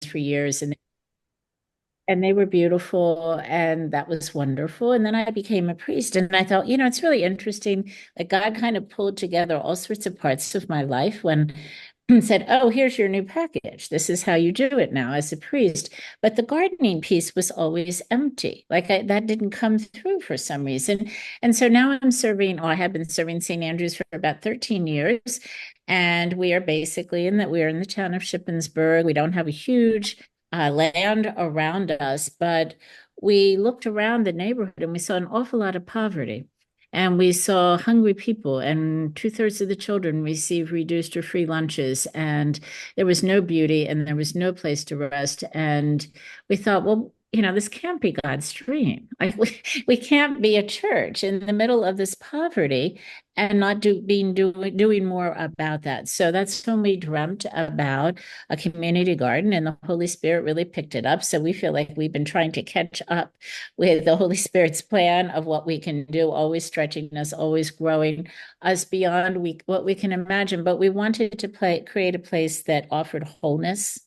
for years, and they were beautiful, and that was wonderful. And then I became a priest, and I thought, it's really interesting. Like God kind of pulled together all sorts of parts of my life when said, "Oh, here's your new package. This is how you do it now as a priest." But the gardening piece was always empty. That didn't come through for some reason. And so now I'm serving, or I have been serving St. Andrews for about 13 years. And we are basically we are in the town of Shippensburg. We don't have a huge land around us, but we looked around the neighborhood and we saw an awful lot of poverty. And we saw hungry people, and two-thirds of the children received reduced or free lunches. And there was no beauty, and there was no place to rest. And we thought, well, this can't be God's dream. Like we can't be a church in the middle of this poverty and not doing more about that. So that's when we dreamt about a community garden, and the Holy Spirit really picked it up. So we feel like we've been trying to catch up with the Holy Spirit's plan of what we can do, always stretching us, always growing us beyond what we can imagine. But we wanted to create a place that offered wholeness,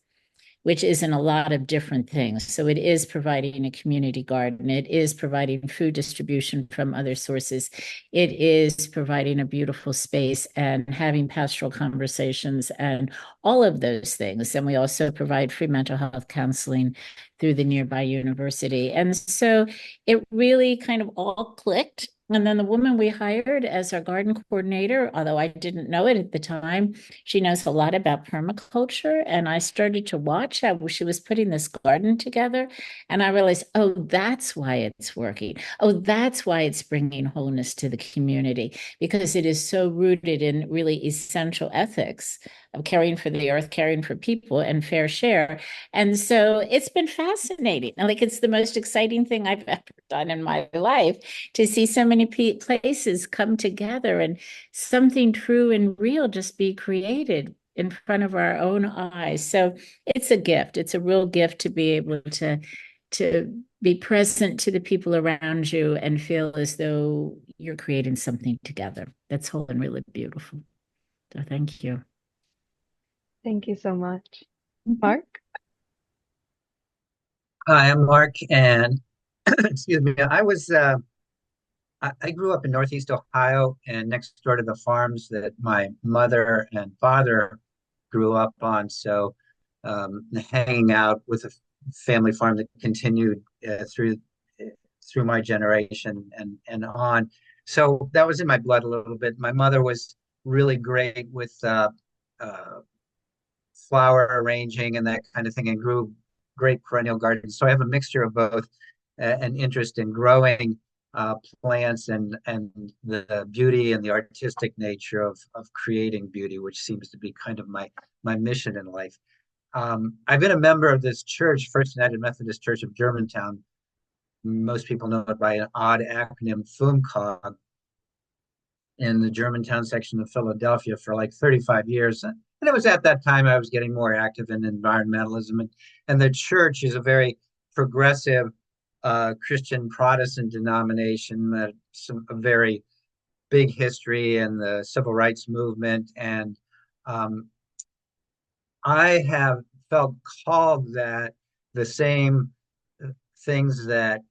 which is in a lot of different things. So it is providing a community garden. It is providing food distribution from other sources. It is providing a beautiful space and having pastoral conversations and all of those things. And we also provide free mental health counseling through the nearby university. And so it really kind of all clicked. And then the woman we hired as our garden coordinator, although I didn't know it at the time, she knows a lot about permaculture. And I started to watch how she was putting this garden together. And I realized, oh, that's why it's working. Oh, that's why it's bringing wholeness to the community, because it is so rooted in really essential ethics of caring for the earth, caring for people, and fair share. And so it's been fascinating. Like it's the most exciting thing I've ever done in my life to see so many places come together and something true and real just be created in front of our own eyes. So it's a gift. It's a real gift to be able to be present to the people around you and feel as though you're creating something together. That's whole and really beautiful. So thank you. Thank you so much. Mhm. Mark? Hi, I'm Mark, and excuse me. I grew up in Northeast Ohio, and next door to the farms that my mother and father grew up on. So, hanging out with a family farm that continued through my generation and on. So that was in my blood a little bit. My mother was really great with uh, flower arranging and that kind of thing, and grew great perennial gardens. So I have a mixture of both, an interest in growing plants and the beauty and the artistic nature of creating beauty, which seems to be kind of my mission in life. I've been a member of this church, First United Methodist Church of Germantown. Most people know it by an odd acronym, FUMCOG, in the Germantown section of Philadelphia for like 35 years. And it was at that time I was getting more active in environmentalism. And the church is a very progressive Christian Protestant denomination that's a very big history in the civil rights movement. And um, I have felt called that the same things that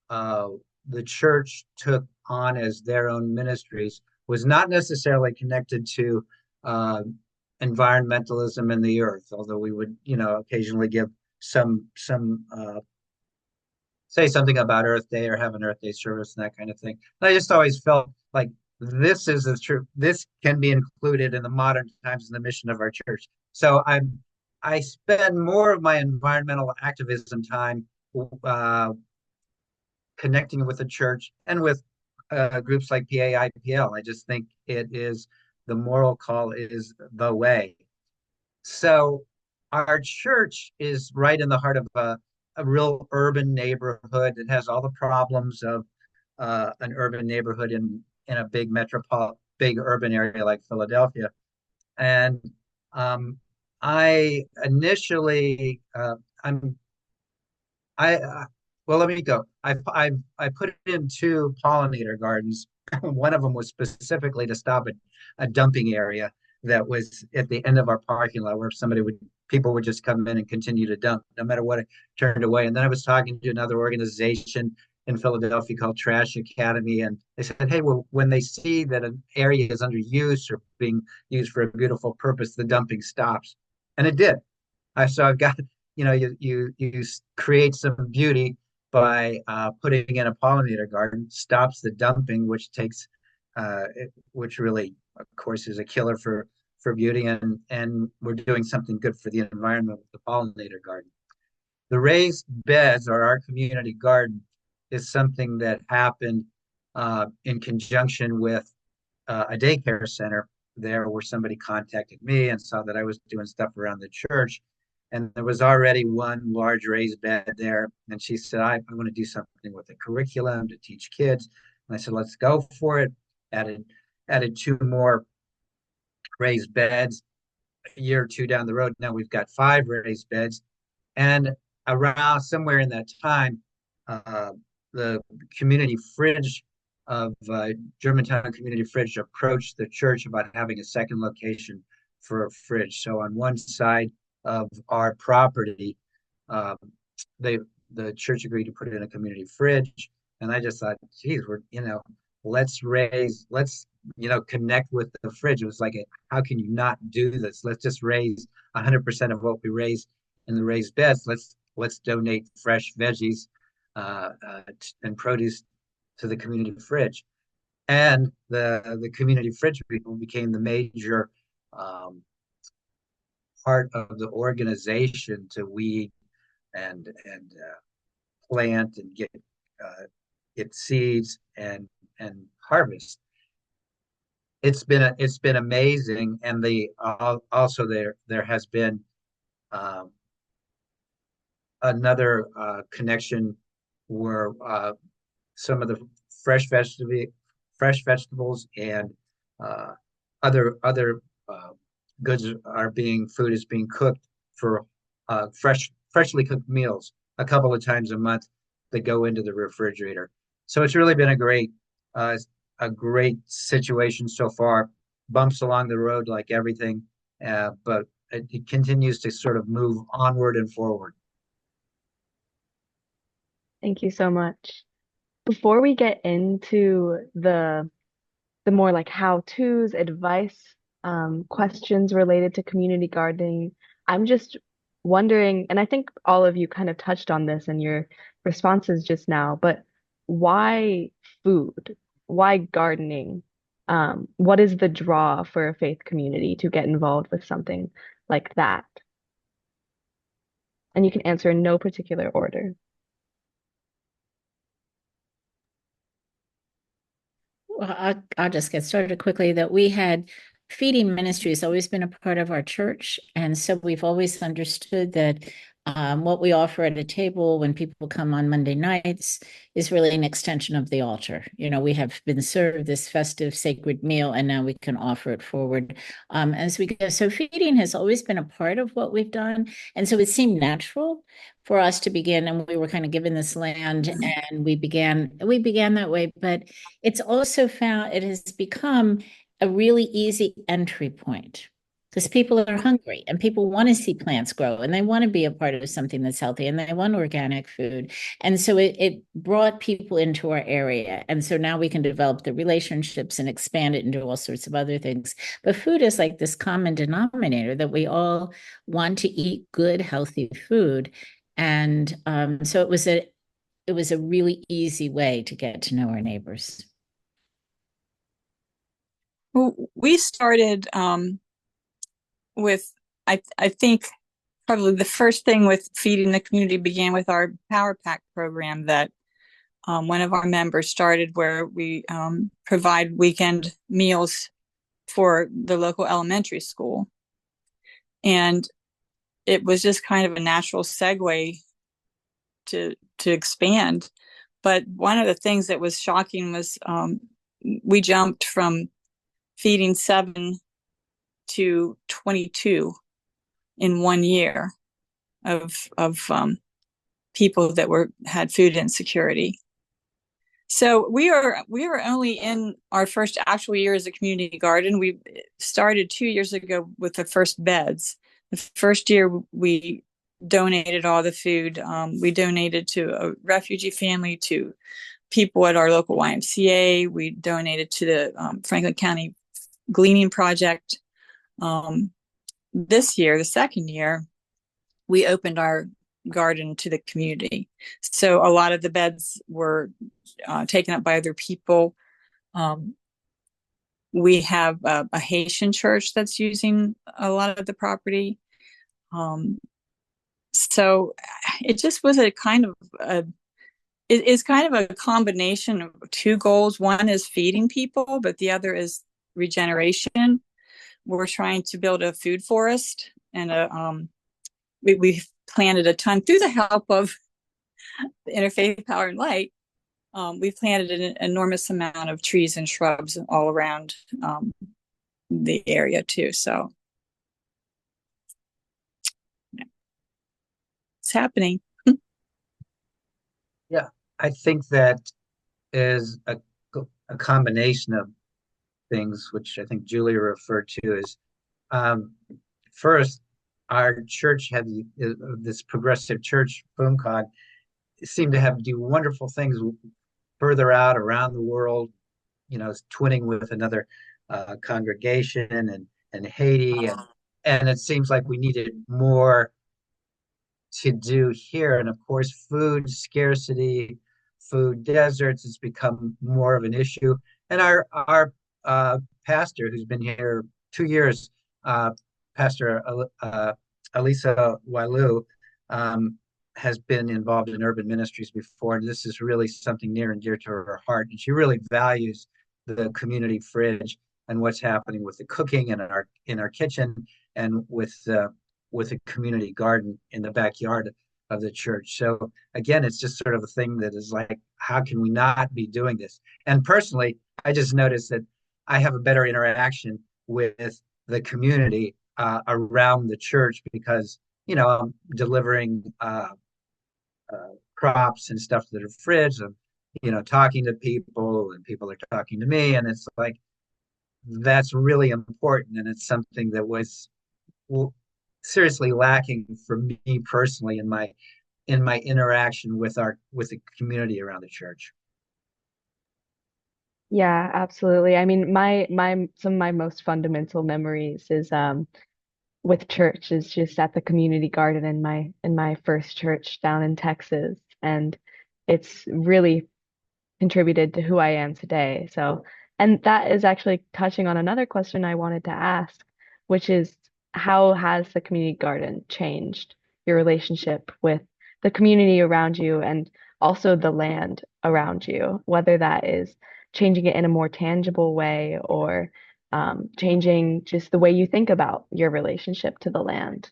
uh, the church took on as their own ministries was not necessarily connected to uh, environmentalism in the earth, although we would, occasionally give some say something about Earth Day or have an Earth Day service and that kind of thing. And I just always felt like this is the truth. This can be included in the modern times in the mission of our church. So I spend more of my environmental activism time uh, connecting with the church and with groups like PAIPL. I just think it is the moral call is the way. So our church is right in the heart of a real urban neighborhood. It has all the problems of an urban neighborhood in a big urban area like Philadelphia. And um, I initially, I well, let me go. I put in two pollinator gardens. One of them was specifically to stop at a dumping area that was at the end of our parking lot where people would just come in and continue to dump no matter what I turned away. And then I was talking to another organization in Philadelphia called Trash Academy, and they said, hey, well, when they see that an area is under use or being used for a beautiful purpose, the dumping stops. And it did. So I've got, you create some beauty by putting in a pollinator garden, stops the dumping, which really, of course, is a killer for beauty, and we're doing something good for the environment with the pollinator garden. The raised beds, or our community garden, is something that happened in conjunction with a daycare center there, where somebody contacted me and saw that I was doing stuff around the church. And there was already one large raised bed there. And she said, I want to do something with the curriculum to teach kids. And I said, let's go for it. Added two more raised beds. A year or two down the road, now we've got 5 raised beds. And around somewhere in that time, the community fridge of Germantown Community Fridge approached the church about having a second location for a fridge. So on one side of our property, uh, they the church agreed to put in a community fridge, and I just thought, geez, let's connect with the fridge. It was like, how can you not do this? Let's just raise 100% of what we raise in the raised beds. Let's donate fresh veggies and produce to the community fridge. And the community fridge people became the major part of the organization to weed and plant and get seeds and harvest. It's been amazing, and also there has been um, another connection where some of the fresh vegetable fresh vegetables and uh, other goods food is being cooked for freshly cooked meals a couple of times a month that go into the refrigerator. So it's really been uh, a great situation so far. Bumps along the road like everything, but it continues to sort of move onward and forward. Thank you so much. Before we get into the more like how-tos, advice, questions related to community gardening, I'm just wondering, and I think all of you kind of touched on this in your responses just now, but why food? Why gardening? What is the draw for a faith community to get involved with something like that? And you can answer in no particular order. Well, I'll just get started quickly. That we had feeding ministry has always been a part of our church. And so we've always understood that what we offer at a table when people come on Monday nights is really an extension of the altar. We have been served this festive sacred meal, and now we can offer it forward as we go. So feeding has always been a part of what we've done. And so it seemed natural for us to begin, and we were kind of given this land, and we began that way. But it has become a really easy entry point because people are hungry and people want to see plants grow and they want to be a part of something that's healthy and they want organic food. And so it brought people into our area. And so now we can develop the relationships and expand it into all sorts of other things. But food is like this common denominator that we all want to eat good, healthy food. And so it was a really easy way to get to know our neighbors. Well, we started with, I think probably the first thing with feeding the community began with our Power Pack program that one of our members started, where we provide weekend meals for the local elementary school. And it was just kind of a natural segue to expand. But one of the things that was shocking was we jumped from feeding 7 to 22 in 1 year of people that had food insecurity. So we are only in our first actual year as a community garden. We started 2 years ago with the first beds. The first year we donated all the food. We donated to a refugee family, to people at our local YMCA. We donated to the Franklin County Gleaning Project. This year, the second year, we opened our garden to the community. So a lot of the beds were taken up by other people. We have a Haitian church that's using a lot of the property. So it just was it is kind of a combination of two goals. One is feeding people, but the other is regeneration. We're trying to build a food forest, and we've planted a ton through the help of Interfaith Power and Light. We've planted an enormous amount of trees and shrubs all around the area too. So yeah, it's happening. Yeah, I think that is a combination of things, which I think Julia referred to as um, first, our church had this progressive church, FUMCOG, seemed to have do wonderful things further out around the world, twinning with another congregation and Haiti, and it seems like we needed more to do here. And of course, food scarcity, food deserts has become more of an issue. And our pastor, who's been here 2 years, Pastor Elisa Wailu, has been involved in urban ministries before, and this is really something near and dear to her heart. And she really values the community fridge and what's happening with the cooking in our kitchen, and with a community garden in the backyard of the church. So again, it's just sort of a thing that is like, how can we not be doing this? And personally, I just noticed that I have a better interaction with the community around the church because I'm delivering crops and stuff to the fridge. I'm talking to people, and people are talking to me, and it's like that's really important, and it's something that was seriously lacking for me personally in my interaction with the community around the church. Yeah, absolutely. I mean, my some of my most fundamental memories is with church is just at the community garden in my first church down in Texas, and it's really contributed to who I am today. So, and that is actually touching on another question I wanted to ask, which is how has the community garden changed your relationship with the community around you and also the land around you, whether that is changing it in a more tangible way or changing just the way you think about your relationship to the land.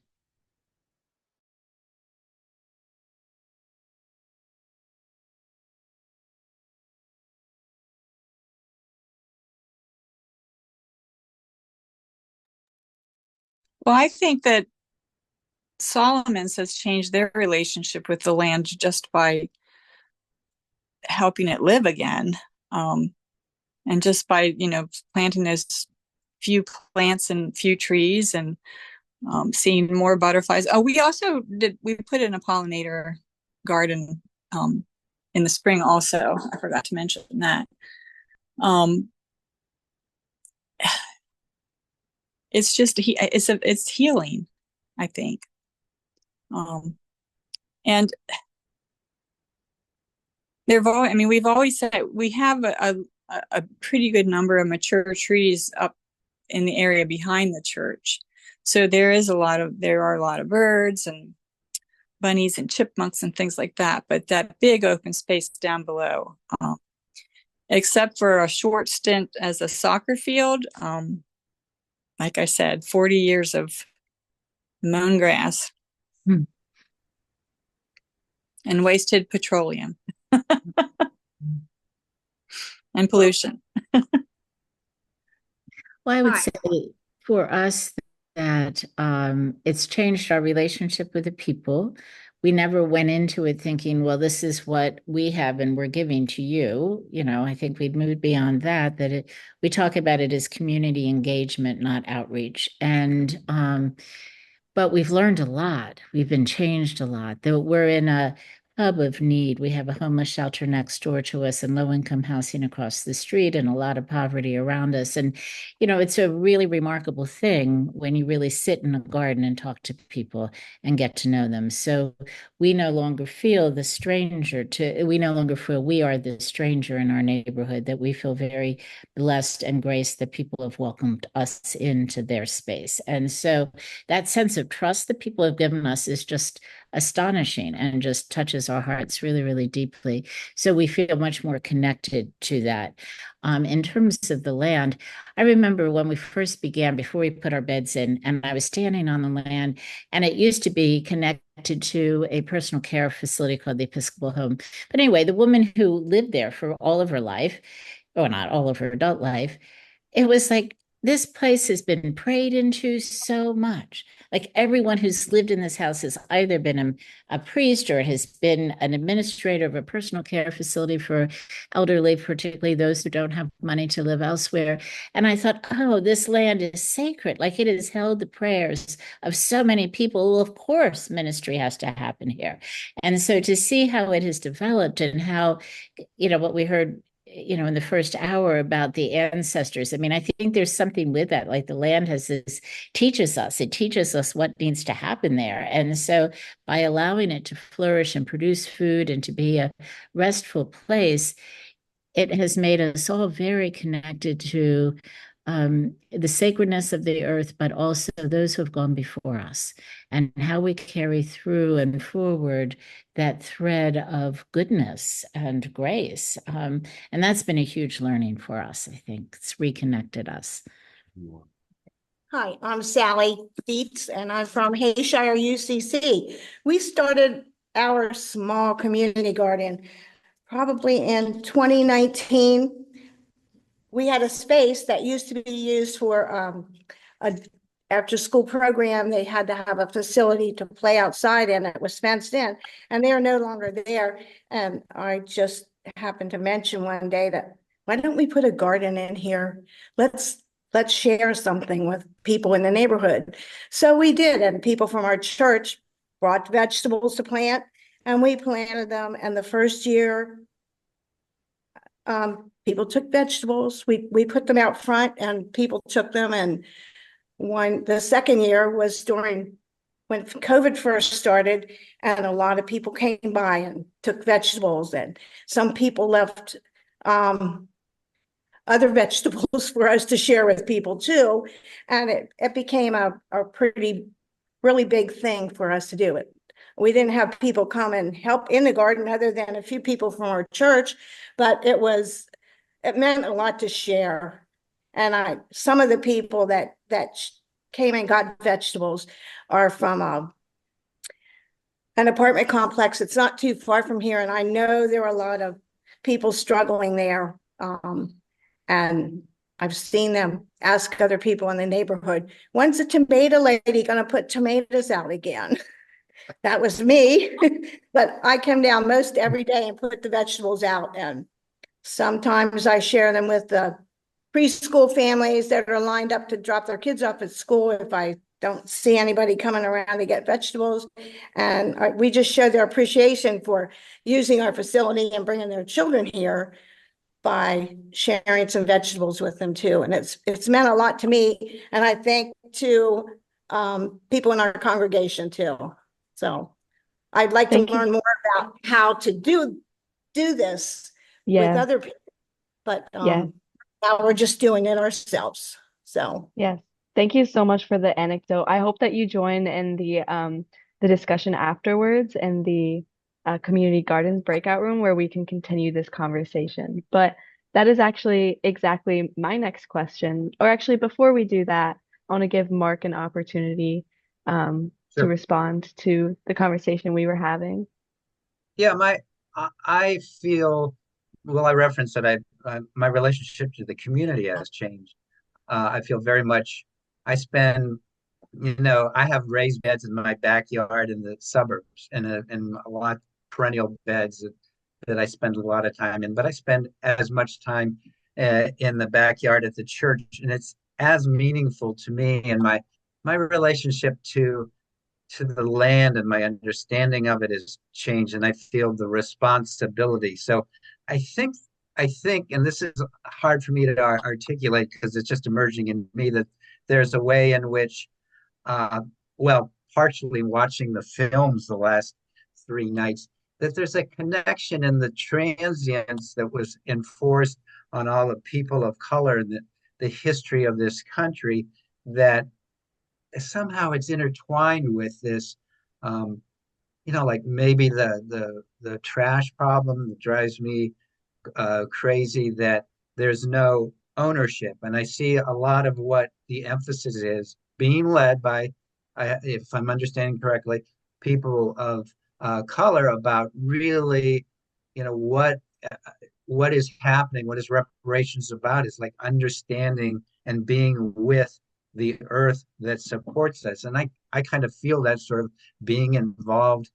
Well, I think that Solomon's has changed their relationship with the land just by helping it live again. And just by, planting those few plants and few trees and seeing more butterflies. Oh, we put in a pollinator garden in the spring also. I forgot to mention that. Um, it's healing, I think. And we've always said we have a pretty good number of mature trees up in the area behind the church. So there are a lot of birds and bunnies and chipmunks and things like that. But that big open space down below, except for a short stint as a soccer field, like I said, 40 years of mown grass and wasted petroleum and pollution. Well, I would say for us that it's changed our relationship with the people. We never went into it thinking, well, this is what we have and we're giving to you. I think we'd moved beyond that, we talk about it as community engagement, not outreach. And but we've learned a lot. We've been changed a lot. Though we're in a hub of need. We have a homeless shelter next door to us and low-income housing across the street and a lot of poverty around us. And, it's a really remarkable thing when you really sit in a garden and talk to people and get to know them. So we no longer feel we no longer feel we are the stranger in our neighborhood, that we feel very blessed and graced that people have welcomed us into their space. And so that sense of trust that people have given us is just astonishing and just touches our hearts really, really deeply. So we feel much more connected to that. In terms of the land, I remember when we first began, before we put our beds in, and I was standing on the land, and it used to be connected to a personal care facility called the Episcopal Home. But anyway, the woman who lived there for all of her life, or not all of her adult life, it was like this place has been prayed into so much. Like everyone who's lived in this house has either been a priest or has been an administrator of a personal care facility for elderly, particularly those who don't have money to live elsewhere. And I thought, oh, this land is sacred. Like it has held the prayers of so many people. Well, of course, ministry has to happen here. And so to see how it has developed and how, what we heard in the first hour about the ancestors. I mean, I think there's something with that. Like the land it teaches us what needs to happen there. And so by allowing it to flourish and produce food and to be a restful place, it has made us all very connected to the sacredness of the earth, but also those who have gone before us and how we carry through and forward that thread of goodness and grace. And that's been a huge learning for us, I think. It's reconnected us. Hi, I'm Sally Dietz, and I'm from Hayshire, UCC. We started our small community garden probably in 2019. We had a space that used to be used for a after-school program. They had to have a facility to play outside in. It was fenced in, and they are no longer there. And I just happened to mention one day that, why don't we put a garden in here? Let's share something with people in the neighborhood. So we did, and people from our church brought vegetables to plant, and we planted them. And the first year, people took vegetables. We put them out front, and people took them. And the second year was during when COVID first started, and a lot of people came by and took vegetables, and some people left other vegetables for us to share with people too. And it became a really big thing for us to do it. We didn't have people come and help in the garden other than a few people from our church, but it meant a lot to share. And some of the people that came and got vegetables are from an apartment complex. It's not too far from here. And I know there are a lot of people struggling there. And I've seen them ask other people in the neighborhood, when's the tomato lady going to put tomatoes out again? That was me. But I come down most every day and put the vegetables out. And sometimes I share them with the preschool families that are lined up to drop their kids off at school if I don't see anybody coming around to get vegetables. And we just show their appreciation for using our facility and bringing their children here by sharing some vegetables with them too. And it's meant a lot to me. And I think to people in our congregation too. So I'd like to learn more about how to do this with other people. But now we're just doing it ourselves. So yes. Thank you so much for the anecdote. I hope that you join in the discussion afterwards in the community gardens breakout room where we can continue this conversation. But that is actually exactly my next question. Or actually, before we do that, I want to give Mark an opportunity to respond to the conversation we were having. Yeah, I feel, well, I referenced that my relationship to the community has changed. I feel very much, I have raised beds in my backyard in the suburbs and a lot of perennial beds that I spend a lot of time in, but I spend as much time in the backyard at the church, and it's as meaningful to me and my relationship to to the land, and my understanding of it has changed, and I feel the responsibility. So I think I think, and this is hard for me to articulate because it's just emerging in me, that there's a way in which, uh, well, partially watching the films the last 3 nights, that there's a connection in the transience that was enforced on all the people of color in the history of this country, that somehow it's intertwined with this, um, like maybe the trash problem that drives me crazy, that there's no ownership. And I see a lot of what the emphasis is being led by, if I'm understanding correctly, people of color, about really, you know, what is happening, what is reparations about, is like understanding and being with the earth that supports us. And I kind of feel that sort of being involved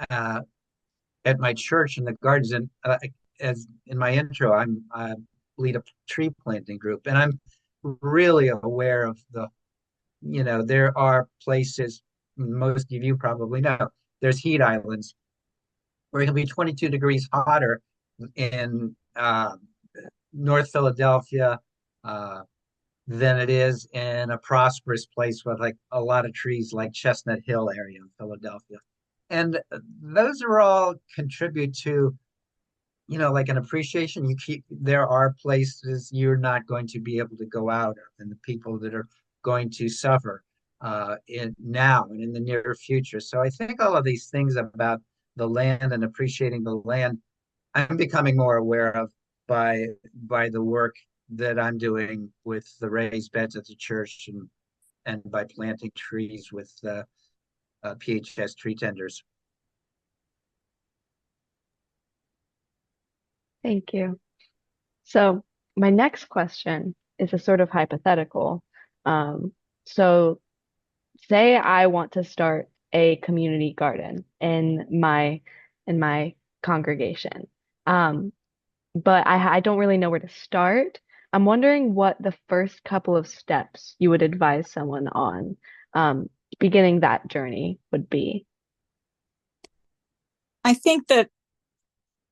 uh, at my church in the gardens. And as in my intro, I lead a tree planting group, and I'm really aware of there are places, most of you probably know, there's heat islands where it can be 22 degrees hotter in North Philadelphia uh, than it is in a prosperous place with like a lot of trees like Chestnut Hill area in Philadelphia. And those are all contribute to, like an appreciation. There are places you're not going to be able to go out of, and the people that are going to suffer in now and in the near future. So I think all of these things about the land and appreciating the land, I'm becoming more aware of by the work that I'm doing with the raised beds at the church, and by planting trees with PHS tree tenders. Thank you. So my next question is a sort of hypothetical. Um, so say I want to start a community garden in my congregation. Um, but I don't really know where to start. I'm wondering what the first couple of steps you would advise someone on um, beginning that journey would be. I think that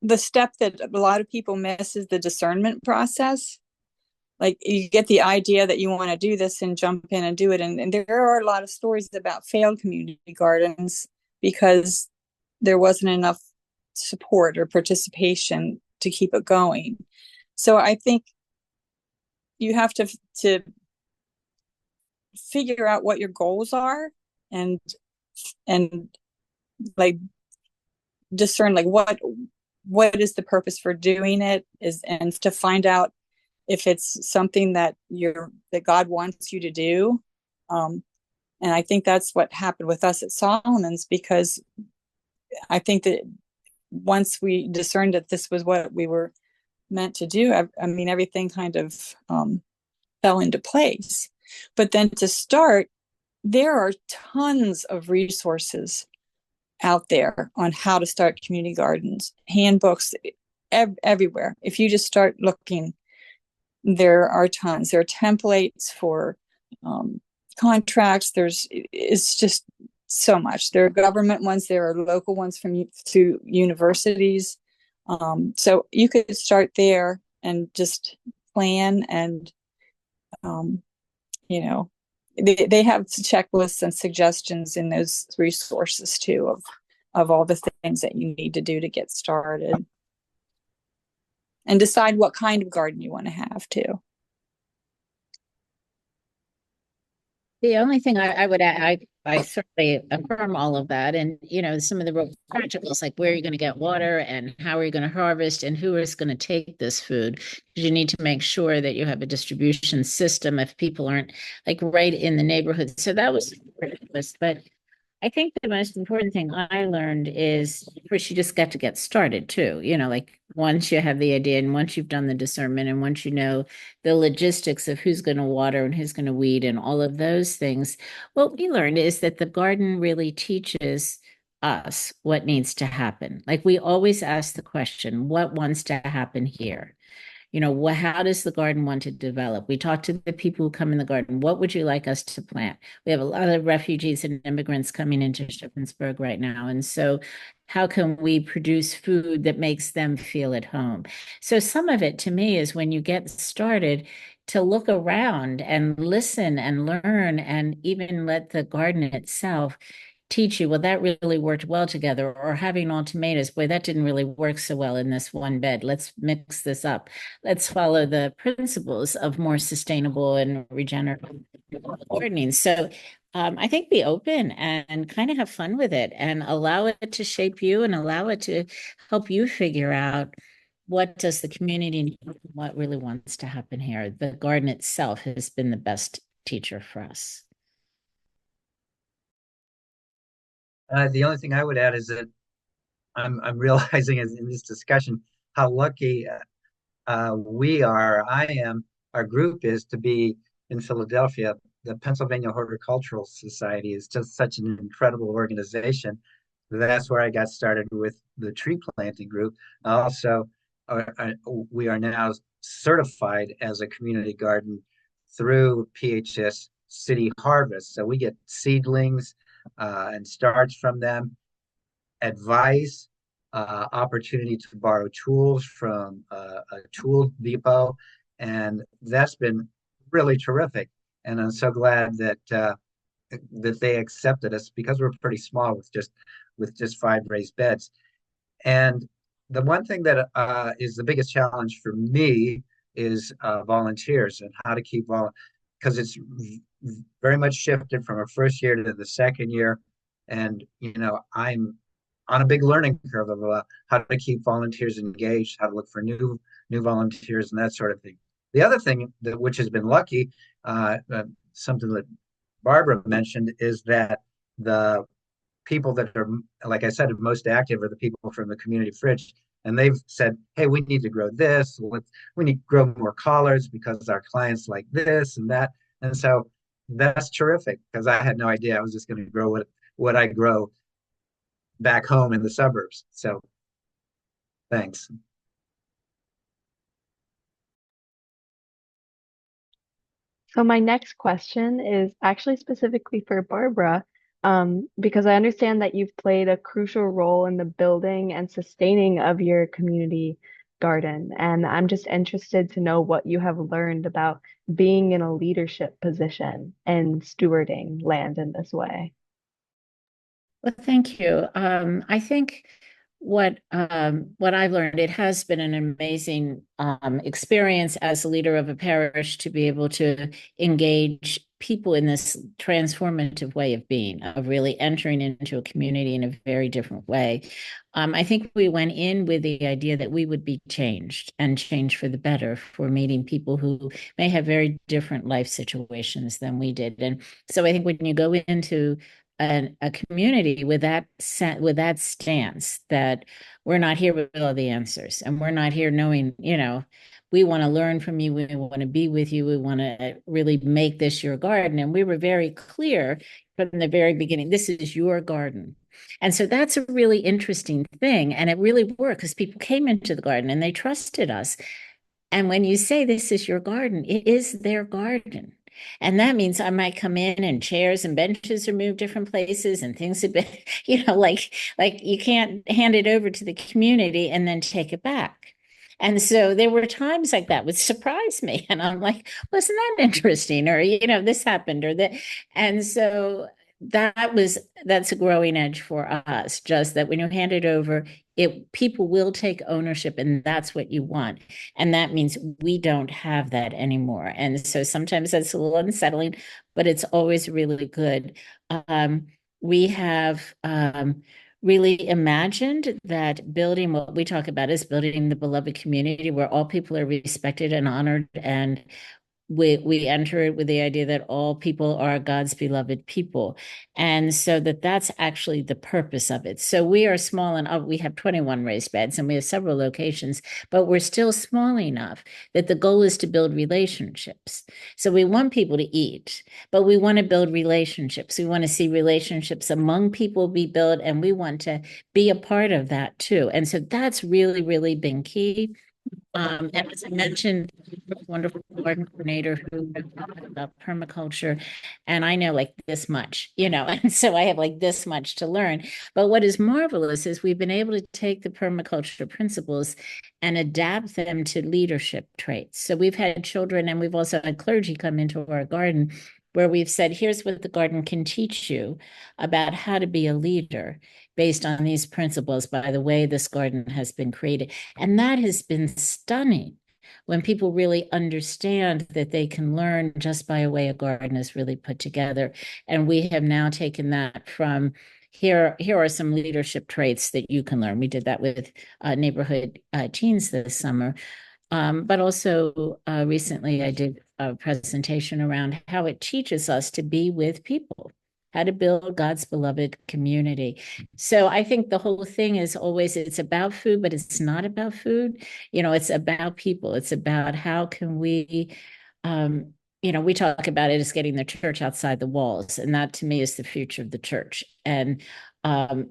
the step that a lot of people miss is the discernment process. Like, you get the idea that you want to do this and jump in and do it. And there are a lot of stories about failed community gardens because there wasn't enough support or participation to keep it going. So I think you have to figure out what your goals are, and and like discern like what is the purpose for doing it, is, and to find out if it's something that God wants you to do. And I think that's what happened with us at Solomon's, because I think that once we discerned that this was what we were meant to do, I mean, everything kind of fell into place. But then to start, there are tons of resources out there on how to start community gardens, handbooks everywhere. If you just start looking, there are tons. There are templates for contracts. It's just so much. There are government ones. There are local ones through universities. So you could start there and just plan, and you know, they have checklists and suggestions in those resources too of all the things that you need to do to get started, and decide what kind of garden you want to have too. The only thing I would add, I certainly affirm all of that. And, some of the real practicals, like where are you going to get water and how are you going to harvest and who is going to take this food? Because you need to make sure that you have a distribution system if people aren't like right in the neighborhood. So that was ridiculous. But I think the most important thing I learned is first you just got to get started too. Like once you have the idea and once you've done the discernment and once you know the logistics of who's going to water and who's going to weed and all of those things, what we learned is that the garden really teaches us what needs to happen. Like we always ask the question, what wants to happen here? how does the garden want to develop? We talk to the people who come in the garden. What would you like us to plant? We have a lot of refugees and immigrants coming into Shippensburg right now. And so how can we produce food that makes them feel at home? So some of it to me is when you get started to look around and listen and learn and even let the garden itself teach you, well, that really worked well together, or having all tomatoes, boy, that didn't really work so well in this one bed. Let's mix this up. Let's follow the principles of more sustainable and regenerative gardening. So I think be open and kind of have fun with it and allow it to shape you and allow it to help you figure out what does the community need, what really wants to happen here. The garden itself has been the best teacher for us. The only thing I would add is that I'm realizing in this discussion how lucky I am, our group is to be in Philadelphia. The Pennsylvania Horticultural Society is just such an incredible organization. That's where I got started with the tree planting group. Also, we are now certified as a community garden through PHS City Harvest. So we get seedlings and starts from them, advice, opportunity to borrow tools from a tool depot, and that's been really terrific. And I'm so glad that they accepted us because we're pretty small with just 5 raised beds. And the one thing that is the biggest challenge for me is volunteers and how to keep because it's very much shifted from our first year to the second year, and I'm on a big learning curve of how to keep volunteers engaged, how to look for new volunteers, and that sort of thing. The other thing that which has been lucky, something that Barbara mentioned, is that the people that are, like I said, most active are the people from the community fridge. And they've said, hey, we need to grow this. We need to grow more collards because our clients like this and that. And so that's terrific because I had no idea I was just going to grow what I grow back home in the suburbs. So thanks. So my next question is actually specifically for Barbara, because I understand that you've played a crucial role in the building and sustaining of your community garden. And I'm just interested to know what you have learned about being in a leadership position and stewarding land in this way. Well, thank you. I think what I've learned, it has been an amazing experience as a leader of a parish to be able to engage people in this transformative way of being, of really entering into a community in a very different way. I think we went in with the idea that we would be changed and changed for the better for meeting people who may have very different life situations than we did. And so I think when you go into a community with that stance that we're not here with all the answers and we're not here knowing, we want to learn from you, we want to be with you, we want to really make this your garden. And we were very clear from the very beginning, this is your garden. And so that's a really interesting thing. And it really worked because people came into the garden and they trusted us. And when you say this is your garden, it is their garden. And that means I might come in and chairs and benches are moved different places and things have been, like you can't hand it over to the community and then take it back. And so there were times like that would surprise me. And I'm like, wasn't that interesting? Or, this happened or that. And so that's a growing edge for us, just that when you hand it over, people will take ownership and that's what you want. And that means we don't have that anymore. And so sometimes that's a little unsettling, but it's always really good. We have really imagined that building what we talk about is building the beloved community where all people are respected and honored, and we enter it with the idea that all people are God's beloved people. And so that's actually the purpose of it. So we are small and we have 21 raised beds and we have several locations, but we're still small enough that the goal is to build relationships. So we want people to eat, but we want to build relationships. We want to see relationships among people be built, and we want to be a part of that too. And so that's really, really been key. And as I mentioned, wonderful garden coordinator who talked about permaculture, and I know like this much, and so I have like this much to learn. But what is marvelous is we've been able to take the permaculture principles and adapt them to leadership traits. So we've had children and we've also had clergy come into our garden where we've said, here's what the garden can teach you about how to be a leader based on these principles by the way this garden has been created. And that has been stunning when people really understand that they can learn just by a way a garden is really put together. And we have now taken that from here are some leadership traits that you can learn. We did that with neighborhood teens this summer. But also recently I did a presentation around how it teaches us to be with people, how to build God's beloved community. So I think the whole thing is always it's about food, but it's not about food. It's about people. It's about how can we, we talk about it as getting the church outside the walls, and that to me is the future of the church. And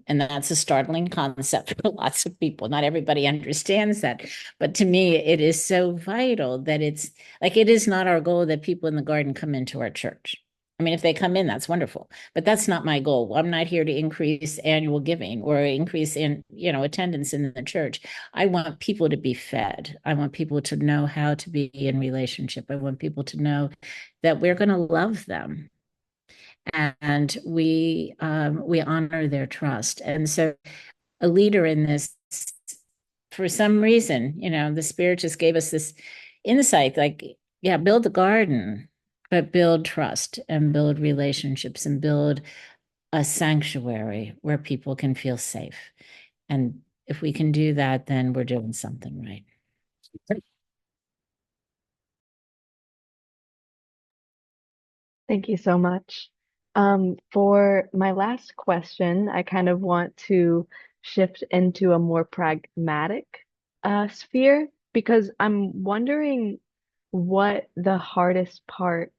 that's a startling concept for lots of people. Not everybody understands that. But to me, it is so vital that it's like it is not our goal that people in the garden come into our church. I mean, if they come in, that's wonderful. But that's not my goal. I'm not here to increase annual giving or increase in, attendance in the church. I want people to be fed. I want people to know how to be in relationship. I want people to know that we're going to love them and we honor their trust. And so a leader in this, for some reason, the Spirit just gave us this insight, like, yeah, build the garden, but build trust and build relationships and build a sanctuary where people can feel safe. And if we can do that, then we're doing something right. Thank you so much. For my last question, I kind of want to shift into a more pragmatic sphere because I'm wondering what the hardest part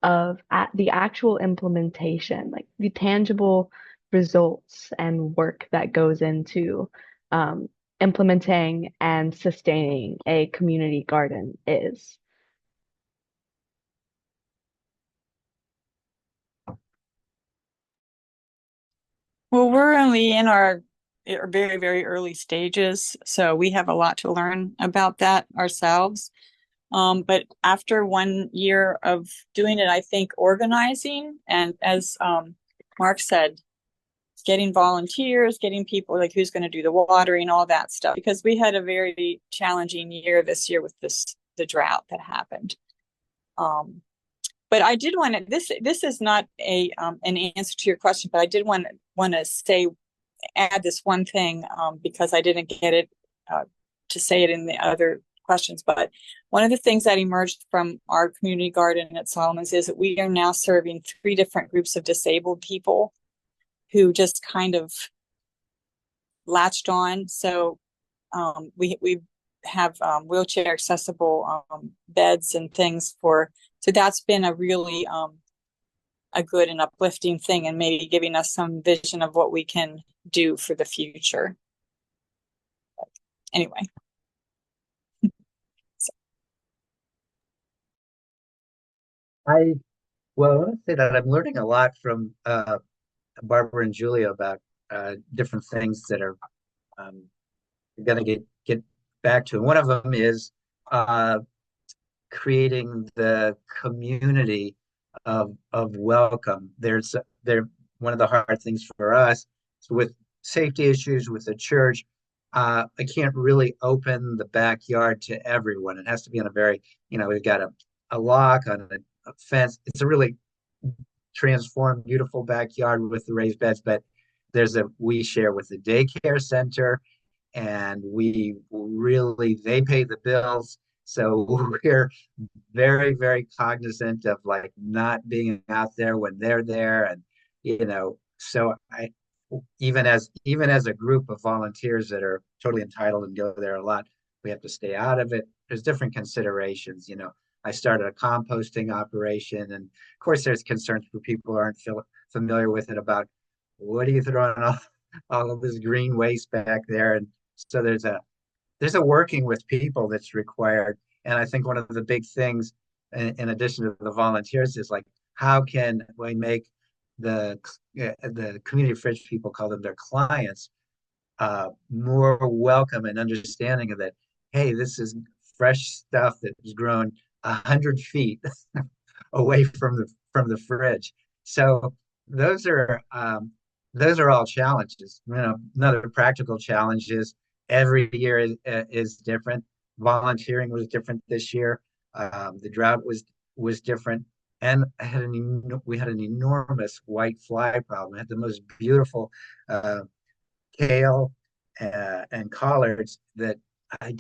of the actual implementation, like the tangible results and work that goes into um, implementing and sustaining a community garden is. Well, we're only in our very, very early stages, so we have a lot to learn about that ourselves. But after 1 year of doing it, I think organizing and as Mark said, getting volunteers, getting people like who's going to do the watering, all that stuff, because we had a very challenging year this year with the drought that happened. But I did want to this is not an answer to your question, but I did want to say add this one thing because I didn't get it to say it in the other questions. But one of the things that emerged from our community garden at Solomon's is that we are now serving 3 different groups of disabled people who just kind of latched on. So we have wheelchair accessible beds and things so that's been a really a good and uplifting thing and maybe giving us some vision of what we can do for the future. Anyway. So. I Well, I want to say that I'm learning a lot from Barbara and Julia about different things that are going to get back to. And one of them is uh, creating the community of welcome. There one of the hard things for us with safety issues with the church. I can't really open the backyard to everyone. It has to be on a very, we've got a lock on a fence. It's a really transformed, beautiful backyard with the raised beds, but we share with the daycare center and they pay the bills. So we're very, very cognizant of like not being out there when they're there. And, so even as a group of volunteers that are totally entitled and go there a lot, we have to stay out of it. There's different considerations. I started a composting operation, and of course, there's concerns for people who aren't familiar with it about what are you throwing all of this green waste back there, and so there's there's a working with people that's required. And I think one of the big things, in addition to the volunteers, is like, how can we make the community fridge people call them their clients, more welcome and understanding of that. Hey, this is fresh stuff that was grown 100 feet away from the fridge. So those are those are all challenges. You know, another practical challenge is every year is different. Volunteering was different this year. The drought was different, and we had an enormous white fly problem. We had the most beautiful uh, kale and collards that I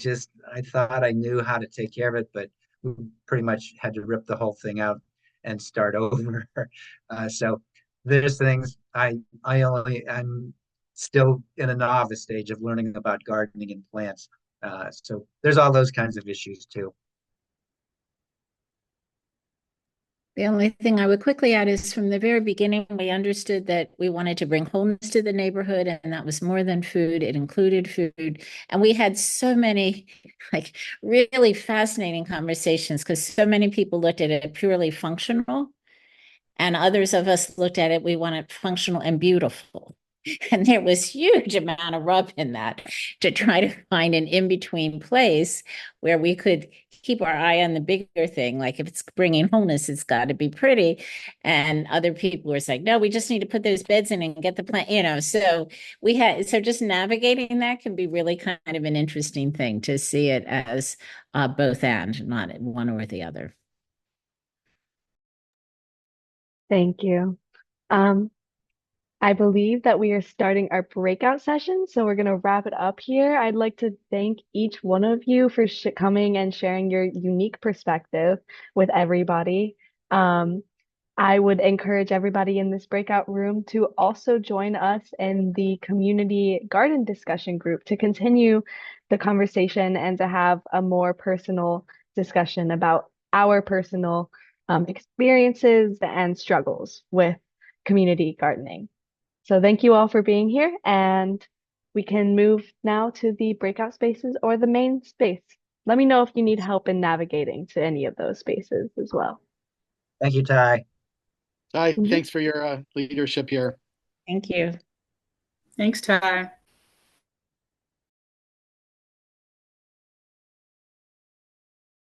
thought I knew how to take care of it, but we pretty much had to rip the whole thing out and start over. So there's things I'm still in a novice stage of learning about gardening and plants. So there's all those kinds of issues too. The only thing I would quickly add is from the very beginning, we understood that we wanted to bring wholeness to the neighborhood, and that was more than food. It included food. And we had so many, like, really fascinating conversations because so many people looked at it purely functional, and others of us looked at it, we want it functional and beautiful. And there was huge amount of rub in that to try to find an in-between place where we could keep our eye on the bigger thing. Like if it's bringing wholeness, it's got to be pretty. And other people were like, no, we just need to put those beds in and get the plant, you know. So just navigating that can be really kind of an interesting thing to see it as both and, not one or the other. Thank you. Um, I believe that we are starting our breakout session, so we're going to wrap it up here. I'd like to thank each one of you for coming and sharing your unique perspective with everybody. I would encourage everybody in this breakout room to also join us in the community garden discussion group to continue the conversation and to have a more personal discussion about our personal experiences and struggles with community gardening. So thank you all for being here, and we can move now to the breakout spaces or the main space. Let me know if you need help in navigating to any of those spaces as well. Thank you, Ty. Hi, Mhm. thanks for your leadership here. Thank you. Thanks, Ty.